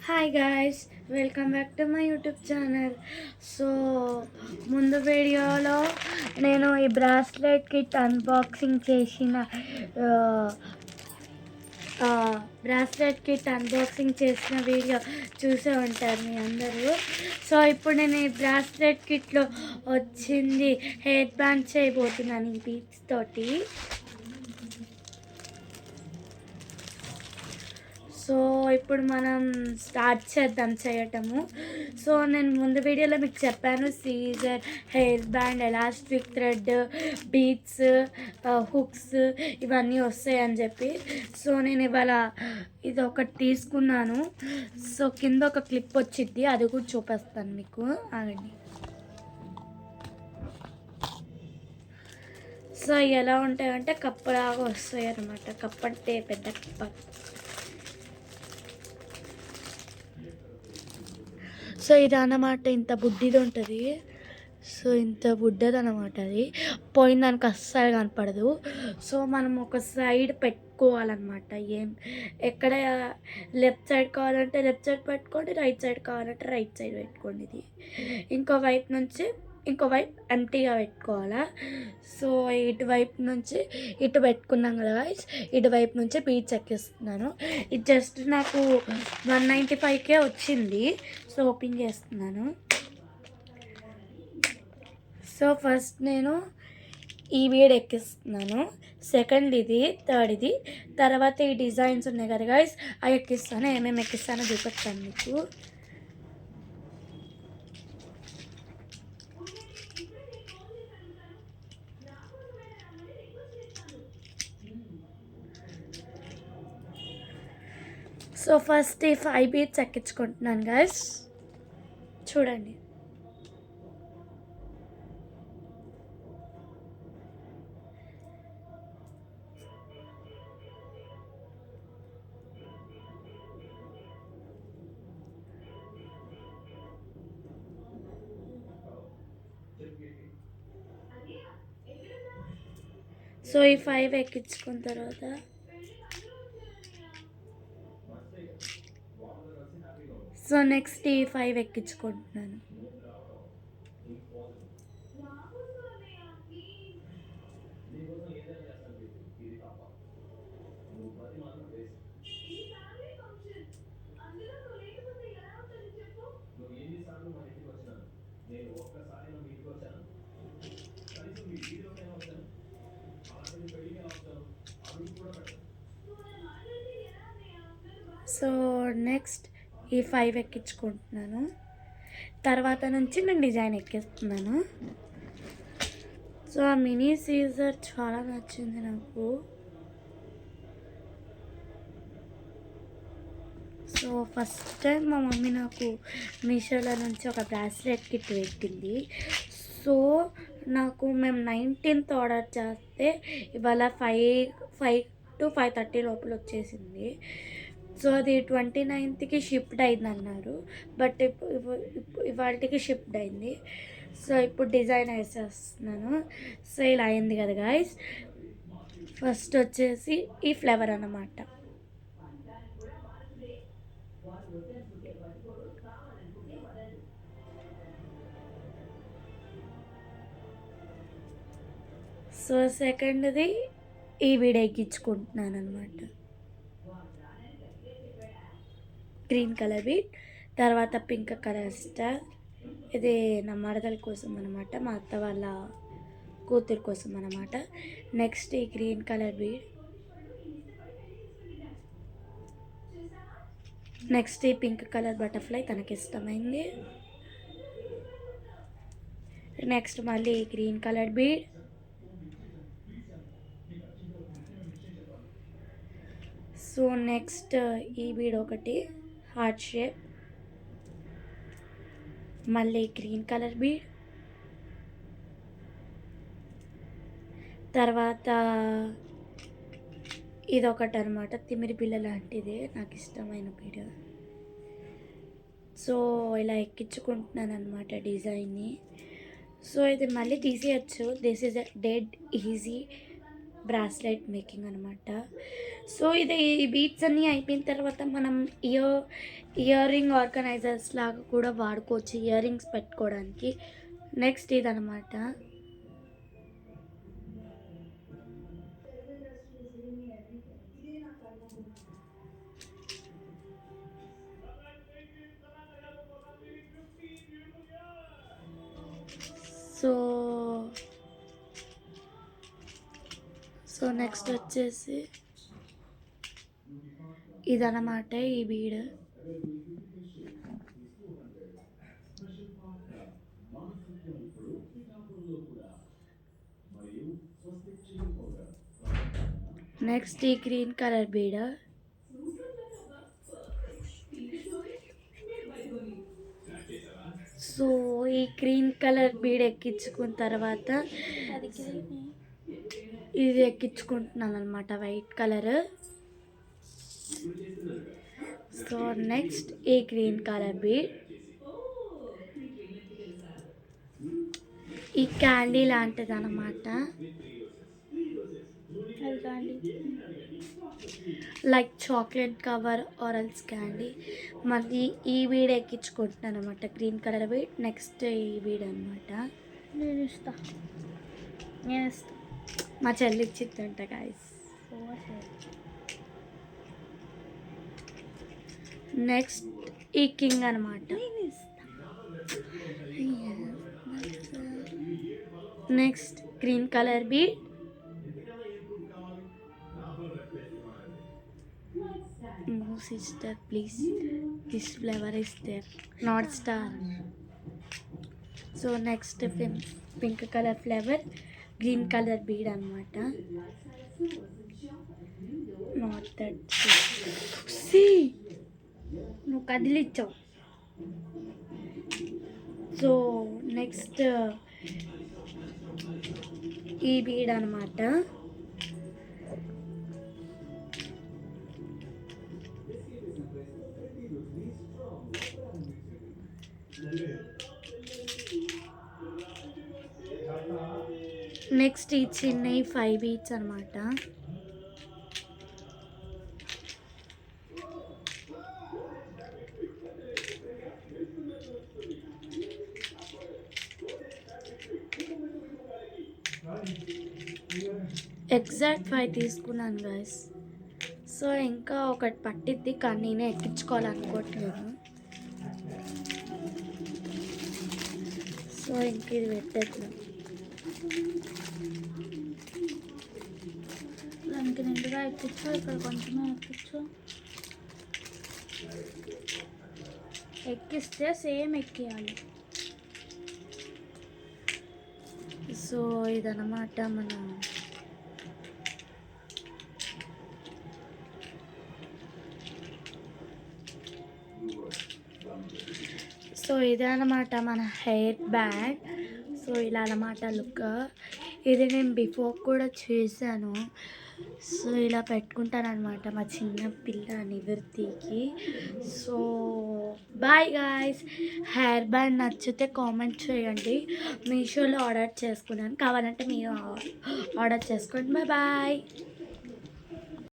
Hi guys, welcome back to my YouTube channel. So ముందు వీడియోలో నేను ఈ బ్రాస్లెట్ కిట్ అన్బాక్సింగ్ చేసిన వీడియో చూసే ఉంటారు మీ అందరూ. సో ఇప్పుడు నేను ఈ బ్రాస్లెట్ కిట్లో వచ్చింది హెయిర్ బ్యాండ్ చేయబోతున్నాను ఈ బీడ్స్ తోటి. సో ఇప్పుడు మనం స్టార్ట్ చేద్దాం చేయటము. సో నేను ముందు వీడియోలో మీకు చెప్పాను scissor, hair band, elastic thread, beads, hooks ఇవన్నీ వస్తాయని చెప్పి. సో నేను ఇవాళ ఇది ఒకటి తీసుకున్నాను. సో కింద ఒక క్లిప్ వచ్చింది, అది కూడా చూపిస్తాను మీకు, ఆగండి. సో ఎలా ఉంటాయంటే కప్పలాగా వస్తాయి అన్నమాట. కప్ప అంటే పెద్ద కప్ప. సో ఇది అన్నమాట ఇంత బుడ్డిది ఉంటుంది. సో ఇంత బుడ్డది అన్నమాట. అది పోయిన దానికి అస్సలు కనపడదు. సో మనం ఒక సైడ్ పెట్టుకోవాలన్నమాట. ఎక్కడ లెఫ్ట్ సైడ్ కావాలంటే లెఫ్ట్ సైడ్ పెట్టుకోండి, రైట్ సైడ్ కావాలంటే రైట్ సైడ్ పెట్టుకోండి. ఇది ఇంకో వైపు నుంచి ఇంకో వైపు ఎంటీగా పెట్టుకోవాలా. సో ఇటువైపు నుంచి ఇటు పెట్టుకున్నాం కదా గైస్, ఇటువైపు నుంచి బీచ్ ఎక్కిస్తున్నాను. ఇది జస్ట్ నాకు 195కే వచ్చింది. సో ఓపెన్ చేస్తున్నాను. సో ఫస్ట్ నేను ఈ బీడ్ ఎక్కిస్తున్నాను, సెకండ్ ఇది, థర్డ్ ఇది, తర్వాత ఈ డిజైన్స్ ఉన్నాయి కదా గైస్ అవి ఎక్కిస్తాను. ఏమేమి ఎక్కిస్తానో చూపిస్తాను మీకు. సో ఫస్ట్ ఈ 5 బీట్స్ ఎక్కించుకుంటున్నాను గైస్, చూడండి. సో ఈ 5 ఎక్కించుకున్న తర్వాత సో నెక్స్ట్ ఈ 5 ఎక్కించుకుంటున్నాను. సో నెక్స్ట్ ఈ 5 ఎక్కించుకుంటున్నాను. తర్వాత నుంచి నేను డిజైన్ ఎక్కిస్తున్నాను. సో ఆ మినీ సీజర్ చాలా నచ్చింది నాకు. సో ఫస్ట్ టైం మా మమ్మీ నాకు మీషోలో నుంచి ఒక బ్రాస్లెట్ కిట్ పెట్టింది. సో మేము 19th ఆర్డర్ చేస్తే ఇవాళ 5 to 5:30 లోపల వచ్చేసింది. సో అది 29th షిఫ్ట్ అయింది అన్నారు, బట్ ఇవాళకి షిఫ్ట్ అయింది. సో ఇప్పుడు డిజైన్ వేసేస్తున్నాను. సో ఇలా అయింది కదా గాయస్. ఫస్ట్ వచ్చేసి ఈ ఫ్లేవర్ అన్నమాట. సో సెకండ్ది ఈ వీడియో ఎక్కించుకుంటున్నాను అనమాట, గ్రీన్ కలర్ బీడ్. తర్వాత పింక్ కలర్ స్టార్, ఇది నా మరదల కోసం అనమాట, మా అత్త వాళ్ళ కూతురు కోసం అనమాట. నెక్స్ట్ ఈ గ్రీన్ కలర్ బీడ్, నెక్స్ట్ ఈ పింక్ కలర్ బటర్ఫ్లై తనకి ఇష్టమైంది. నెక్స్ట్ మళ్ళీ green colour bead, so next ఈ బీడ్ ఒకటి హార్ట్ షేప్, మళ్ళీ గ్రీన్ కలర్ బీడ్, తర్వాత ఇదొకటి అనమాట తిమిరి బిళ్ళ లాంటిది, నాకు ఇష్టమైన బీడ్. సో ఇలా ఎక్కించుకుంటున్నాను అనమాట డిజైన్ని. సో ఇది మళ్ళీ తీసేయచ్చు, this is dead easy. Bracelet making అనమాట. సో ఇది ఈ బీట్స్ అన్నీ అయిపోయిన తర్వాత మనం ఇయర్ రింగ్ ఆర్గనైజర్స్ లాగా కూడా వాడుకోవచ్చు, ఇయర్ రింగ్స్ పెట్టుకోవడానికి. నెక్స్ట్ ఇదనమాట. సో నెక్స్ట్ వచ్చేసి ఇదన్నమాట ఈ బీడ్. నెక్స్ట్ ఈ గ్రీన్ కలర్ బీడ్. సో ఈ గ్రీన్ కలర్ బీడ్ ఎక్కించుకున్న తర్వాత ఇది ఎక్కించుకుంటున్నాను అనమాట, వైట్ కలర్. సో నెక్స్ట్ ఈ గ్రీన్ కలర్ బీడ్. ఈ క్యాండీ లాంటిది అనమాట, like chocolate cover or else candy. మళ్ళీ ఈ బీడ్ ఎక్కించుకుంటున్నాను అనమాట, గ్రీన్ కలర్ బీడ్. నెక్స్ట్ ఈ బీడ్ అనమాట. నేను ఇస్తా మా చెల్లి ఇచ్చిద్దంట గాయస్. నెక్స్ట్ ఈ కింగ్ అనమాట. Next green colour bead. No sister, please. This flavor is there, not star. So next pink color flavor, green color bead anamata. Not that. See, no kadilichav. So next ee bead anamata. Next ఈ చిన్న 5 beats అనమాట. Exact 5 తీసుకున్నాను guys. So ఇంకా ఒకటి పట్టిద్ది, కానీ నేనే ఎక్కించుకోవాలనుకోవట్లేదు. So ఇంక ఇది పెట్టేద్దాం. దానికి నిండుగా ఎక్కించు, ఇక్కడ కొంచెమే ఎక్కించు. ఎక్కిస్తే సేమ్ ఎక్కియాలి. సో ఇదన్నమాట మన ఇదే అన్నమాట మన హెయిర్ బ్యాండ్. సో ఇలా అన్నమాట లుక్. ఇది నేను బిఫోర్ కూడా చేశాను. సో ఇలా పెట్టుకుంటాను అనమాట మా చిన్న పిల్ల నివృత్తికి. So bye guys. Hair band నచ్చితే కామెంట్ చేయండి. మీషోలో ఆర్డర్ చేసుకున్నాను, కావాలంటే మీరు ఆర్డర్ చేసుకోండి. Bye bye.